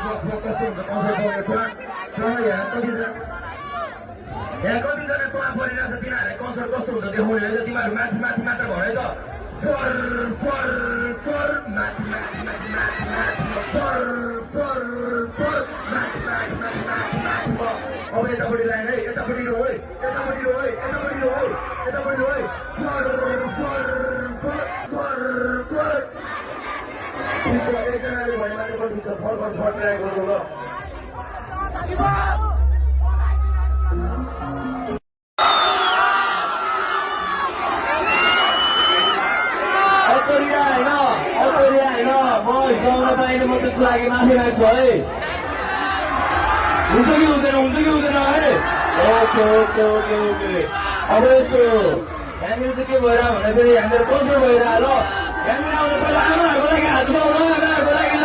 कस्तो हुन्छ कसैको यहाँ कतिजना टोला परिरहेछ तिनीहरूले कन्सर्ट कस्तो हुन्छ देखाउने होइन तिमीहरू माथि माथि मात्र भरे त फर फर फर माथि माथि माथि माथि माथि फर फर फर माथि माथि माथि माथि माथि अब यतापट्टि लाइन है यतापट्टि हो है यतापट्टि हो है यतापट्टि हो है यतापट्टि हो है फर फर फर फर फर एकजनाले भने मात्रै पनि फर फर फर ट्राई गर्छौ ल गाउन पाइने म त्यसको लागि माफी माग्छु है हुन्छ कि हुँदैन है ओके ओके ओके ओके अब यस्तो यहाँनिर चाहिँ के भइरह भन्दाखेरि यहाँनिर कन्सर्ट भइरह ल यहाँनिर आउने पहिला आमाहरूको लागि हात उठाउ ल आमाहरूको लागि ल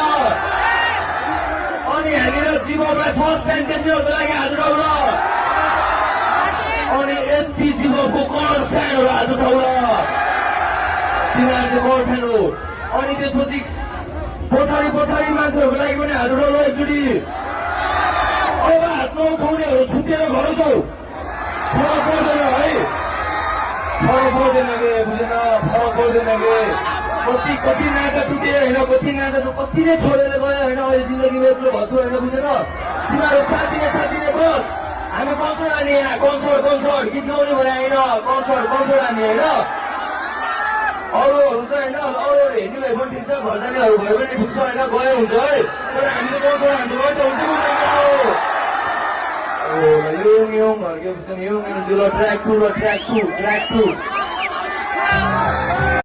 अनि यहाँनिर जीवकलाई फर्स्ट टाइम देख्नेहरूको लागि हात उठाउ ल अनि एचपी जीवकको कलर फ्यानहरू हात उठाउ ल तिनीहरू चाहिँ कलर फ्यान हो अनि त्यसपछि पछाडि पछाडि मान्छेहरूको लागि पनि हात उठाउनु एकचोटि अब हात नउठाउनेहरू छुटेर घर जाऊ फरक पर्दैन है फरक पर्दैन के बुझेन फरक पर्दैन के कति कति नाता टुटे होइन कति नाता कति नै छोडेर गयो होइन अहिले जिन्दगीमा एक्लो भन्छु होइन बुझेन तिमीहरू साथीले बस हामी कन्सर्ट हाने यहाँ कन्सर्ट गीत गाउने भने होइन कन्सर्ट हाने होइन अरूहरू चाहिँ होइन अरूहरू हेर्ने भए पनि ठिक छ घर जानेहरू भए पनि ठिक छ होइन गए हुन्छ है तर हामीले कन्सर्ट हान्छौँ है त हुन्छ कि ट्र्याक टू